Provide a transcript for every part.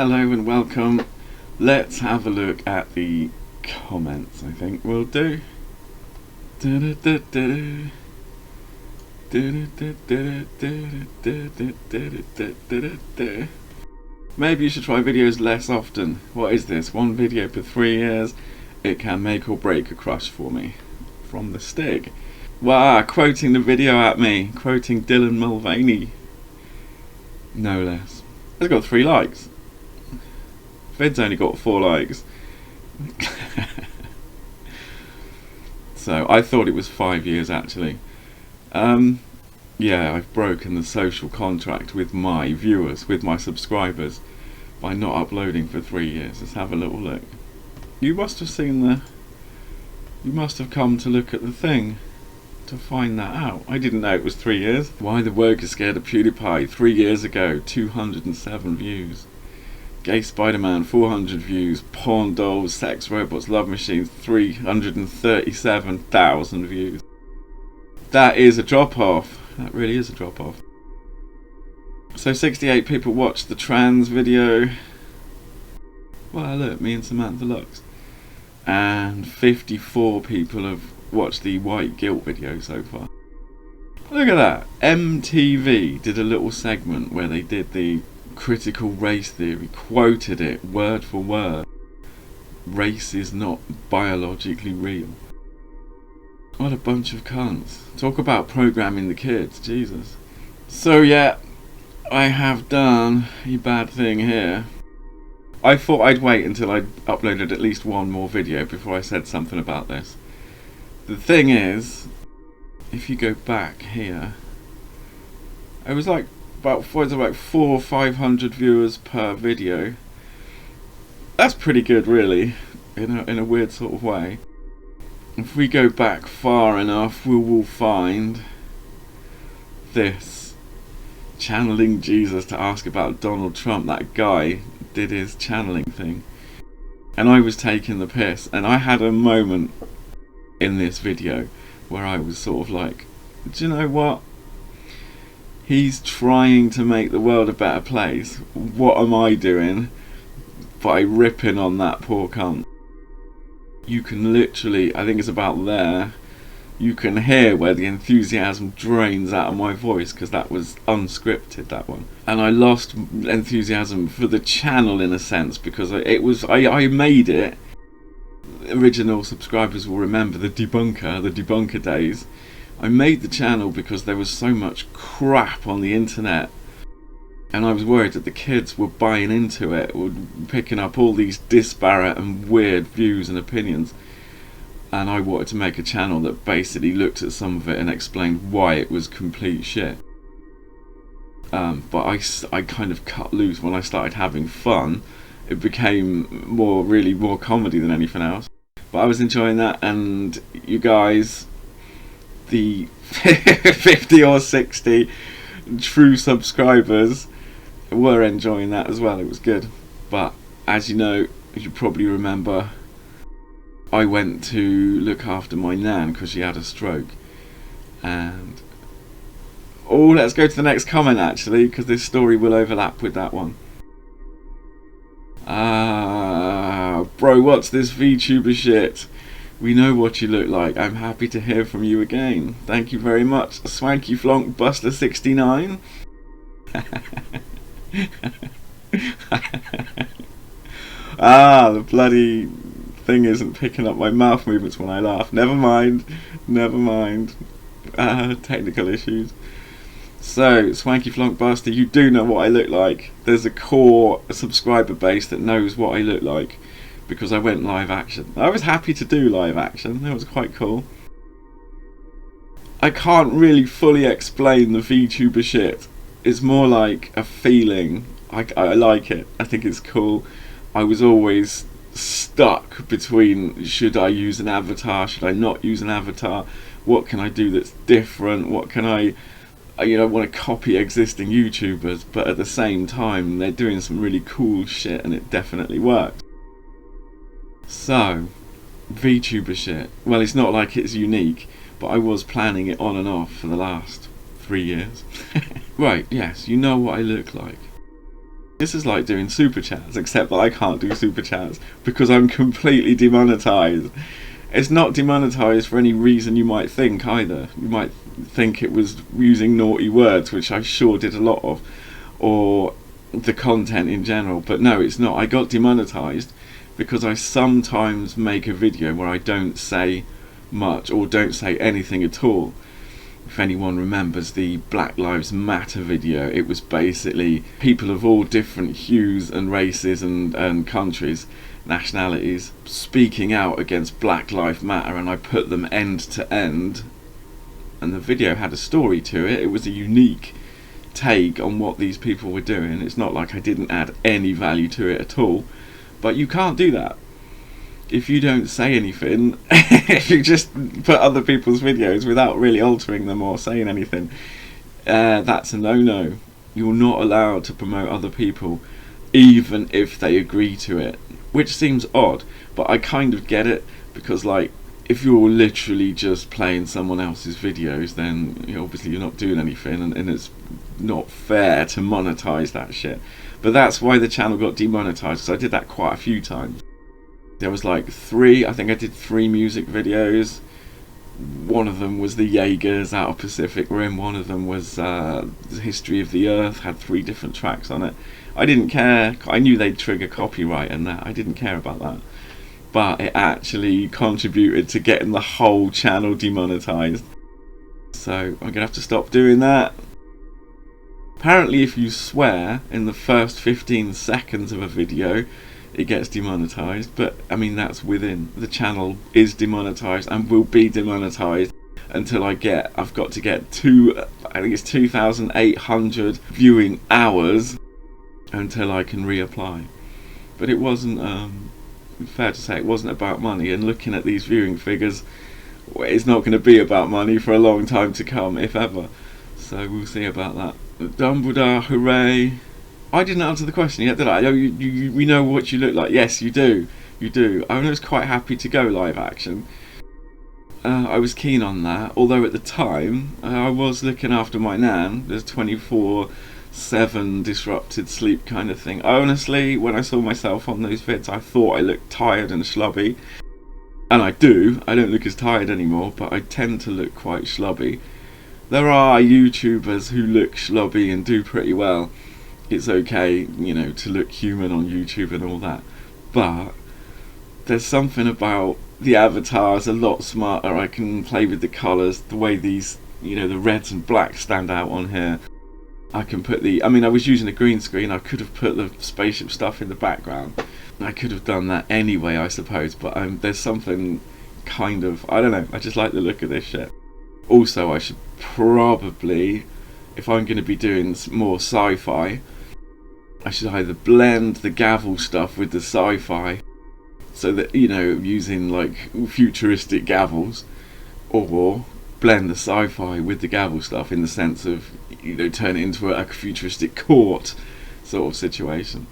Hello and welcome. Let's have a look at the comments. I think we'll do. Maybe you should try videos less often. What is this? One video per 3 years? It can make or break a crush for me. From the Stig. Wow, quoting the video at me. Quoting Dylan Mulvaney. No less. It's got 3 likes. Vid's only got 4 likes. So I thought it was 5 years actually. Yeah, I've broken the social contract with my viewers, with my subscribers, by not uploading for 3 years. Let's have a little look. You must have seen you must have come to look at the thing to find that out. I didn't know it was 3 years. Why the Woke is Scared of PewDiePie, 3 years ago, 207 views. Gay Spider-Man, 400 views. Porn dolls, sex robots, love machines, 337,000 views. That is a drop-off. That really is a drop-off. So 68 people watched the trans video. Well, look, me and Samantha Lux. And 54 people have watched the white guilt video so far. Look at that. MTV did a little segment where they did the critical race theory, quoted it word for word. Race is not biologically real. What a bunch of cunts. Talk about programming the kids, Jesus. So yeah, I have done a bad thing here. I thought I'd wait until I'd uploaded at least one more video before I said something about this. The thing is, if you go back here, it was like about 400 or 500 viewers per video. That's pretty good, really, in a weird sort of way. If we go back far enough, we will find this. Channeling Jesus to ask about Donald Trump. That guy did his channeling thing. And I was taking the piss. And I had a moment in this video where I was sort of like, do you know what? He's trying to make the world a better place. What am I doing by ripping on that poor cunt? You can literally, I think it's about there, you can hear where the enthusiasm drains out of my voice, because that was unscripted, that one. And I lost enthusiasm for the channel in a sense, because I made it. Original subscribers will remember the debunker days. I made the channel because there was so much crap on the internet, and I was worried that the kids were buying into it, were picking up all these disparate and weird views and opinions. And I wanted to make a channel that basically looked at some of it and explained why it was complete shit. But I kind of cut loose when I started having fun. It became really more comedy than anything else. But I was enjoying that, and you guys, the 50 or 60 true subscribers, were enjoying that as well. It was good. But as you know, as you probably remember, I went to look after my nan because she had a stroke. And let's go to the next comment actually, because this story will overlap with that one. Bro, what's this VTuber shit? We know what you look like. I'm happy to hear from you again. Thank you very much. Swanky Flonk Buster 69. The bloody thing isn't picking up my mouth movements when I laugh. Never mind. Technical issues. So, Swanky Flonk Buster, you do know what I look like. There's a core subscriber base that knows what I look like, because I went live action. I was happy to do live action. That was quite cool. I can't really fully explain the VTuber shit. It's more like a feeling. I like it. I think it's cool. I was always stuck between, should I use an avatar, should I not use an avatar? What can I do that's different? What can I want to copy existing YouTubers, but at the same time they're doing some really cool shit and it definitely works. So, VTuber shit. Well, it's not like it's unique, but I was planning it on and off for the last 3 years. Right, yes, you know what I look like. This is like doing super chats, except that I can't do super chats because I'm completely demonetized. It's not demonetized for any reason you might think either. You might think it was using naughty words, which I sure did a lot of, or the content in general, but no, it's not. I got demonetized because I sometimes make a video where I don't say much or don't say anything at all. If anyone remembers the Black Lives Matter video, it was basically people of all different hues and races and countries, nationalities, speaking out against Black Lives Matter, and I put them end to end, and the video had a story to it. It was a unique take on what these people were doing. It's not like I didn't add any value to it at all, but you can't do that. If you don't say anything, if you just put other people's videos without really altering them or saying anything, that's a no-no. You're not allowed to promote other people, even if they agree to it, which seems odd, but I kind of get it, because like, if you're literally just playing someone else's videos, then obviously you're not doing anything, and it's not fair to monetize that shit. But that's why the channel got demonetized, because I did that quite a few times. There was like I think I did 3 music videos. One of them was the Jaegers out of Pacific Rim. One of them was the History of the Earth, had 3 different tracks on it. I didn't care. I knew they'd trigger copyright and that. I didn't care about that. But it actually contributed to getting the whole channel demonetized. So I'm going to have to stop doing that. Apparently if you swear in the first 15 seconds of a video, it gets demonetized, but I mean that's within. The channel is demonetized and will be demonetized until I've got to get I think it's 2,800 viewing hours until I can reapply. But it wasn't, fair to say, it wasn't about money, and looking at these viewing figures, it's not going to be about money for a long time to come, if ever. So we'll see about that. Dumbledore, hooray. I didn't answer the question yet, did I? We know what you look like. Yes, you do. You do. I was quite happy to go live action. I was keen on that, although at the time I was looking after my nan. There's 24/7 disrupted sleep kind of thing. Honestly, when I saw myself on those vids, I thought I looked tired and schlubby. And I do. I don't look as tired anymore, but I tend to look quite schlubby. There are YouTubers who look schlubby and do pretty well. It's okay, to look human on YouTube and all that, but there's something about the avatars a lot smarter. I can play with the colours, the way these, the reds and blacks stand out on here. I can put I was using a green screen. I could have put the spaceship stuff in the background. I could have done that anyway, I suppose, but there's something kind of, I don't know, I just like the look of this shit. Also, I should probably, if I'm going to be doing more sci-fi, I should either blend the Gavel stuff with the sci-fi, so that, using like futuristic Gavels, or blend the sci-fi with the Gavel stuff in the sense of, turn it into a futuristic court sort of situation.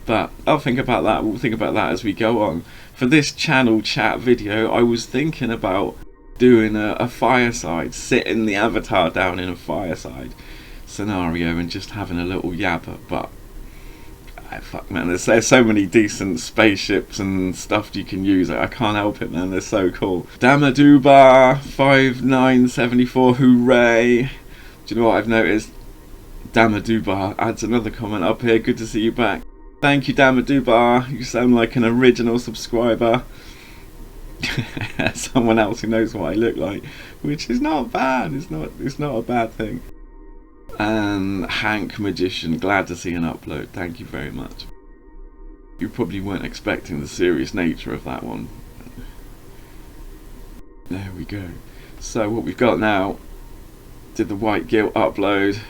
But I'll think about that. We'll think about that as we go on. For this channel chat video, I was thinking about doing a fireside, sitting the avatar down in a fireside scenario and just having a little yabber, but fuck man, there's so many decent spaceships and stuff you can use. I can't help it, man, they're so cool. Damaduba 5974, hooray. Do you know what I've noticed? Damaduba adds another comment up here. Good to see you back. Thank you, Damaduba, you sound like an original subscriber. Someone else who knows what I look like, which is not bad. It's not a bad thing. And Hank Magician, glad to see an upload. Thank you very much. You probably weren't expecting the serious nature of that one. There we go. So what we've got now, did the White Guilt upload,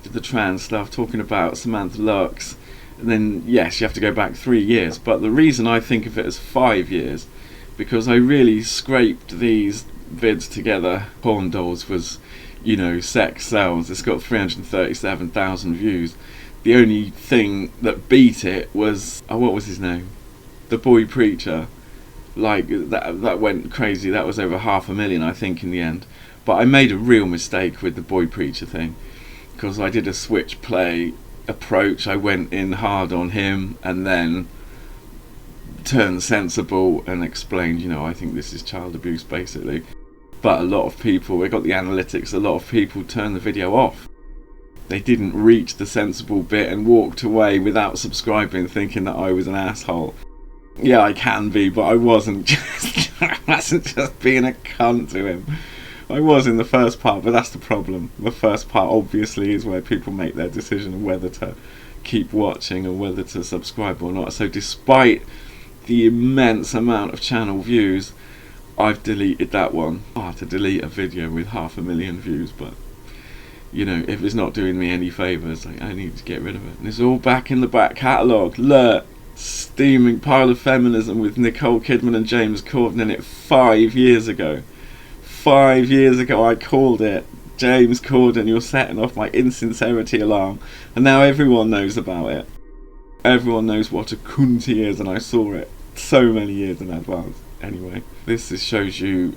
did the trans stuff, talking about Samantha Lux, and then yes, you have to go back 3 years, but the reason I think of it as 5 years, because I really scraped these vids together. Porn Dolls was, sex sells. It's got 337,000 views. The only thing that beat it was, what was his name? The Boy Preacher. Like, that went crazy. That was over 500,000, I think, in the end. But I made a real mistake with the Boy Preacher thing. because I did a switch play approach. I went in hard on him and then turned sensible and explained, you know, I think this is child abuse basically. But a lot of people, we got the analytics, a lot of people turned the video off. They didn't reach the sensible bit and walked away without subscribing, thinking that I was an asshole. Yeah, I can be, but I wasn't just I wasn't just being a cunt to him. I was in the first part, but that's the problem. The first part obviously is where people make their decision of whether to keep watching or whether to subscribe or not. So despite the immense amount of channel views, I've deleted that one. To delete a video with 500,000 views, but you know, if it's not doing me any favours, I need to get rid of it. And it's all back in the back catalogue. Look, steaming pile of feminism with Nicole Kidman and James Corden in it 5 years ago. 5 years ago I called it. James Corden, you're setting off my insincerity alarm, and now everyone knows about it. Everyone knows what a cunt he is, and I saw it so many years in advance. Anyway, this shows you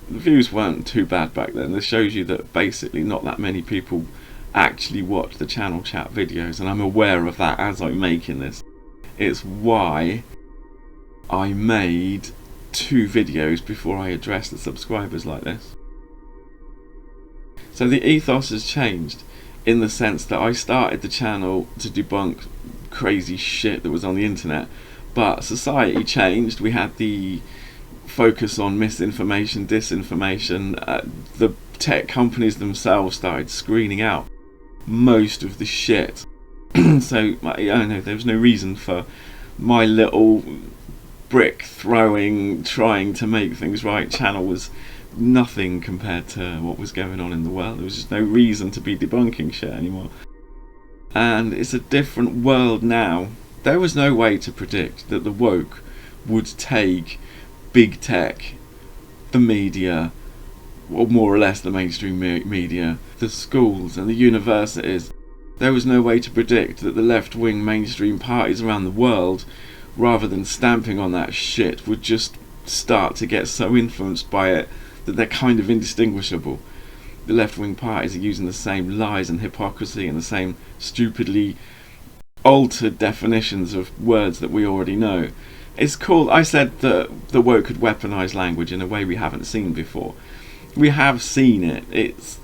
the views weren't too bad back then. This shows you that basically not that many people actually watch the channel chat videos, and I'm aware of that as I'm making this. It's why I made 2 videos before I addressed the subscribers like this. So the ethos has changed in the sense that I started the channel to debunk crazy shit that was on the internet, but society changed. We had the focus on misinformation, disinformation. The tech companies themselves started screening out most of the shit. So I know there was no reason for my little brick throwing, trying to make things right channel was nothing compared to what was going on in the world. There was just no reason to be debunking shit anymore. And it's a different world now. There was no way to predict that the woke would take big tech, the media, or more or less the mainstream media, the schools and the universities. There was no way to predict that the left-wing mainstream parties around the world, rather than stamping on that shit, would just start to get so influenced by it that they're kind of indistinguishable. The left-wing parties are using the same lies and hypocrisy and the same stupidly altered definitions of words that we already know. It's called, I said that the woke could weaponize language in a way we haven't seen before. We have seen it. It's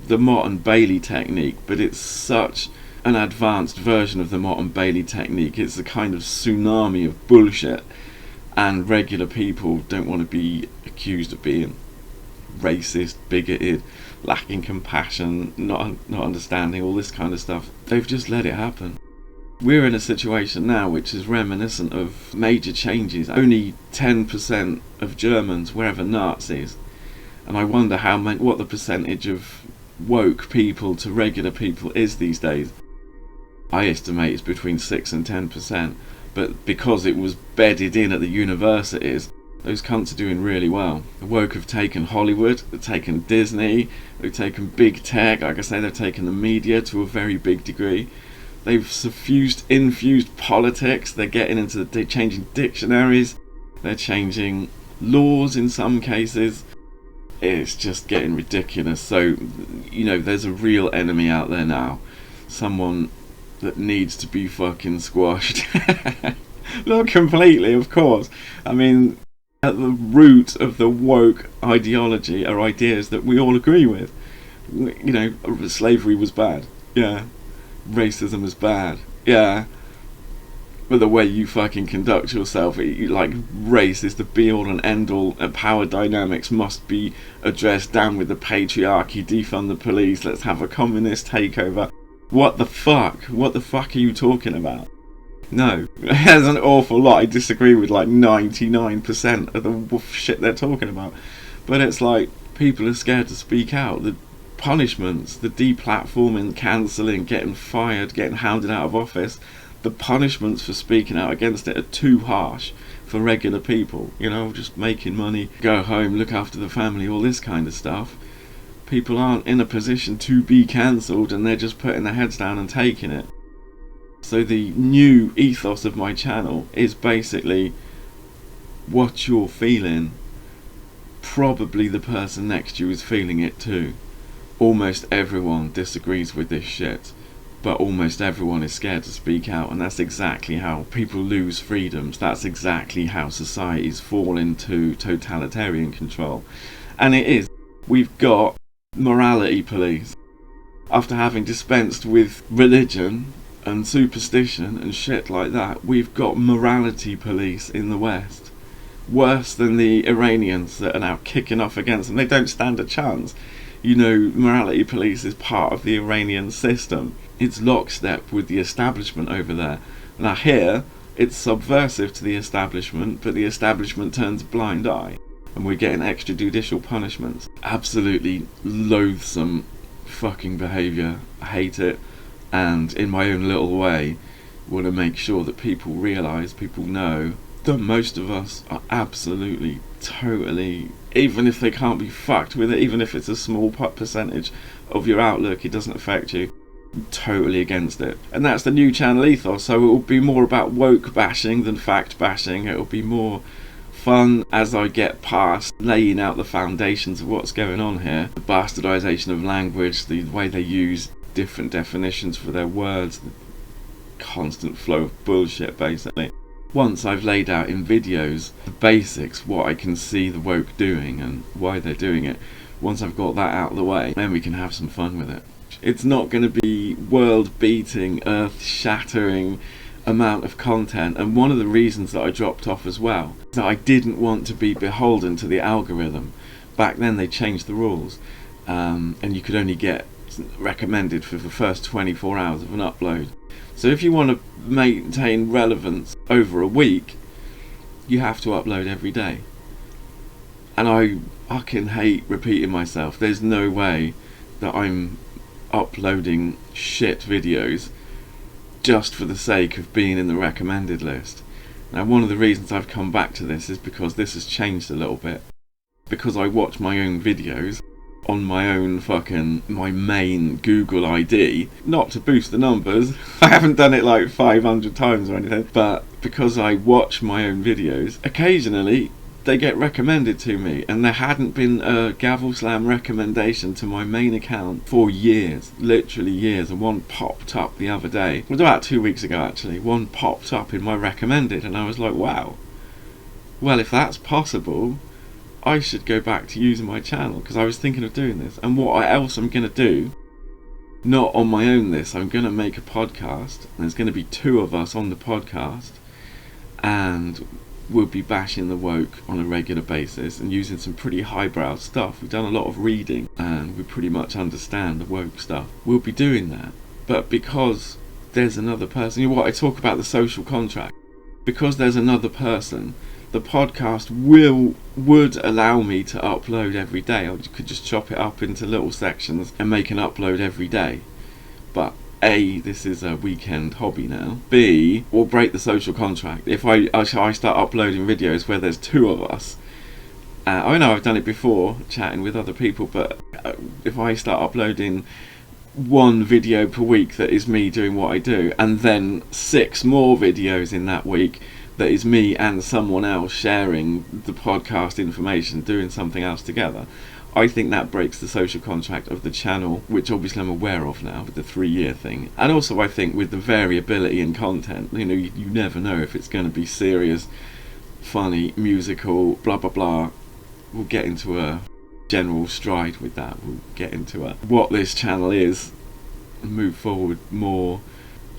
the Mott and Bailey technique, but it's such an advanced version of the Mott and Bailey technique. It's a kind of tsunami of bullshit, and regular people don't want to be accused of being racist, bigoted, lacking compassion, not understanding all this kind of stuff. They've just let it happen. We're in a situation now which is reminiscent of major changes. Only 10% of Germans were ever Nazis, and I wonder what the percentage of woke people to regular people is these days. I estimate it's between 6 and 10%, but because it was bedded in at the universities, those cunts are doing really well. The woke have taken Hollywood, they've taken Disney, they've taken big tech, like I say, they've taken the media to a very big degree. They've infused politics, they're changing dictionaries, they're changing laws in some cases. It's just getting ridiculous. So, you know, there's a real enemy out there now. Someone that needs to be fucking squashed. Not completely, of course. I mean, at the root of the woke ideology are ideas that we all agree with. You know, slavery was bad. Yeah. Racism was bad. Yeah. But the way you fucking conduct yourself, like, race is the be-all and end-all, and power dynamics must be addressed. Down with the patriarchy, defund the police, let's have a communist takeover. What the fuck? What the fuck are you talking about? No. There's an awful lot I disagree with, like 99% of the shit they're talking about. But it's like, people are scared to speak out. The punishments, the deplatforming, cancelling, getting fired, getting hounded out of office, the punishments for speaking out against it are too harsh for regular people. You know, just making money, go home, look after the family, all this kind of stuff. People aren't in a position to be cancelled, and they're just putting their heads down and taking it. So the new ethos of my channel is basically what you're feeling, probably the person next to you is feeling it too. almost everyone disagrees with this shit, but almost everyone is scared to speak out, and that's exactly how people lose freedoms. That's exactly how societies fall into totalitarian control. And it is. We've got morality police. After having dispensed with religion and superstition and shit like that, we've got morality police in the West. Worse than the Iranians that are now kicking off against them. They don't stand a chance. You know, morality police is part of the Iranian system. It's lockstep with the establishment over there. Now here, it's subversive to the establishment, but the establishment turns a blind eye. And we're getting extrajudicial punishments. Absolutely loathsome fucking behaviour. I hate it. And in my own little way, want to make sure that people realise, people know, that most of us are absolutely, totally, even if they can't be fucked with it, even if it's a small percentage of your outlook, it doesn't affect you, totally against it. And that's the new channel ethos, so it will be more about woke bashing than fact bashing. It will be more fun as I get past laying out the foundations of what's going on here. The bastardisation of language, the way they use different definitions for their words, the constant flow of bullshit basically. Once I've laid out in videos the basics, what I can see the woke doing and why they're doing it, once I've got that out of the way, then we can have some fun with it. It's not going to be world-beating, earth-shattering amount of content, and one of the reasons that I dropped off as well is that I didn't want to be beholden to the algorithm. Back then they changed the rules, and you could only get recommended for the first 24 hours of an upload. So if you want to maintain relevance over a week, you have to upload every day. And I fucking hate repeating myself. There's no way that I'm uploading shit videos just for the sake of being in the recommended list. Now, one of the reasons I've come back to this is because this has changed a little bit. Because I watch my own videos on my own my main Google ID, not to boost the numbers, I haven't done it like 500 times or anything, but because I watch my own videos, occasionally they get recommended to me, and there hadn't been a Gavel Slam recommendation to my main account for years, literally years, and one popped up the other day. It was about 2 weeks ago actually. One popped up in my recommended, and I was like, wow, well, if that's possible, I should go back to using my channel, because I was thinking of doing this. And what else I'm going to do, not on my own this, I'm going to make a podcast, and there's going to be 2 of us on the podcast, and we'll be bashing the woke on a regular basis and using some pretty highbrow stuff. We've done a lot of reading and we pretty much understand the woke stuff. We'll be doing that, but because there's another person, you know what, I talk about the social contract, because there's another person, the podcast would allow me to upload every day. I could just chop it up into little sections and make an upload every day. But A, this is a weekend hobby now. B, we'll break the social contract. If I start uploading videos where there's 2 of us, I know I've done it before, chatting with other people, but if I start uploading 1 video per week that is me doing what I do, and then 6 more videos in that week that is me and someone else sharing the podcast information, doing something else together, I think that breaks the social contract of the channel, which obviously I'm aware of now with the 3-year thing. And also I think with the variability in content, you know, you never know if it's going to be serious, funny, musical, blah blah blah. We'll get into a general stride with that. We'll get into what this channel is and move forward more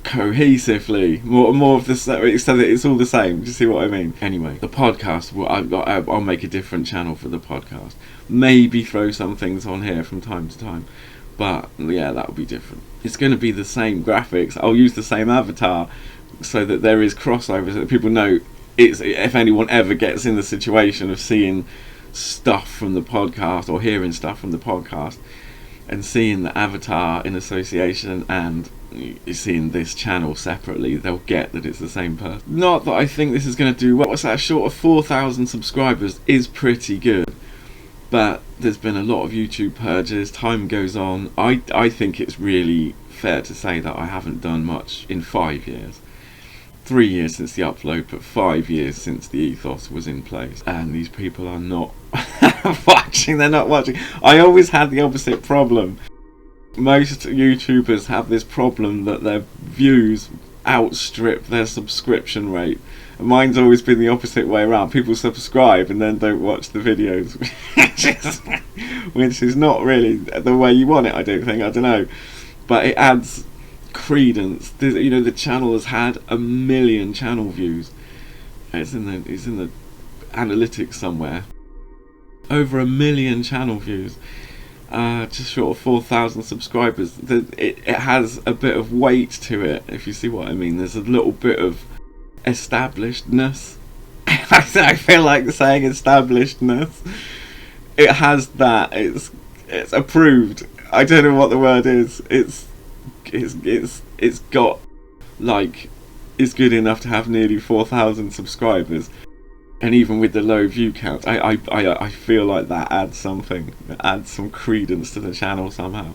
cohesively, more of the so that it's all the same. Do you see what I mean? Anyway, the podcast, I'll make a different channel for the podcast. Maybe throw some things on here from time to time, but yeah, that'll be different. It's going to be the same graphics. I'll use the same avatar so that there is crossover, so that people know it's, if anyone ever gets in the situation of seeing stuff from the podcast or hearing stuff from the podcast and seeing the avatar in association and seeing this channel separately, they'll get that it's the same person. Not that I think this is going to do well. What's that, short of 4,000 subscribers is pretty good, but there's been a lot of YouTube purges. Time goes on. I think it's really fair to say that I haven't done much in 5 years. 3 years since the upload, but 5 years since the ethos was in place, and these people are not watching. They're not watching. I always had the opposite problem. Most YouTubers have this problem that their views outstrip their subscription rate. Mine's always been the opposite way around. People subscribe and then don't watch the videos, which is not really the way you want it, I don't think. I don't know. But it adds credence. The channel has had 1 million channel views. It's in the analytics somewhere. Over 1 million channel views. Just short of 4,000 subscribers. It has a bit of weight to it, if you see what I mean. There's a little bit of establishedness. I feel like saying establishedness. It has that. It's approved. I don't know what the word is. It's got, like, it's good enough to have nearly 4,000 subscribers. And even with the low view count, I feel like that adds something. It adds some credence to the channel somehow.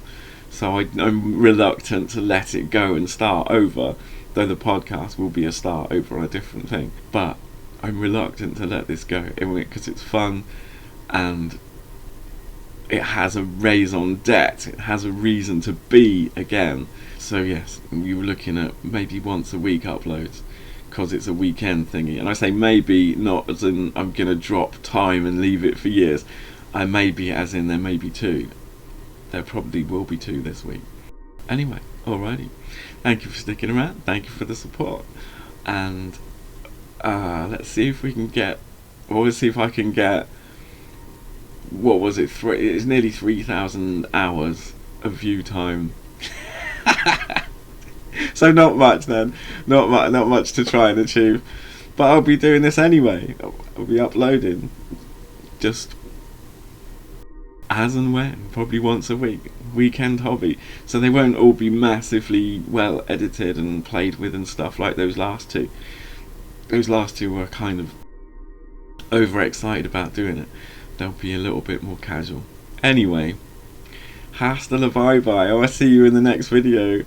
So I'm reluctant to let it go and start over, though the podcast will be a start over on a different thing. But I'm reluctant to let this go, because it's fun and it has a raison d'etre. It has a reason to be again. So yes, we were looking at maybe once a week uploads, because it's a weekend thingy. And I say maybe, not as in I'm going to drop time and leave it for years. I maybe as in there may be 2. There probably will be 2 this week. Anyway, alrighty. Thank you for sticking around. Thank you for the support. And let's see if we can get, or let's see if I can get, what was it? It's nearly 3,000 hours of view time. So not much then, not much to try and achieve, but I'll be doing this anyway. I'll be uploading just as and when, probably once a week, weekend hobby. So they won't all be massively well edited and played with and stuff like those last 2. Those last 2 were kind of overexcited about doing it. They'll be a little bit more casual. Anyway, hasta la bye bye. I'll see you in the next video.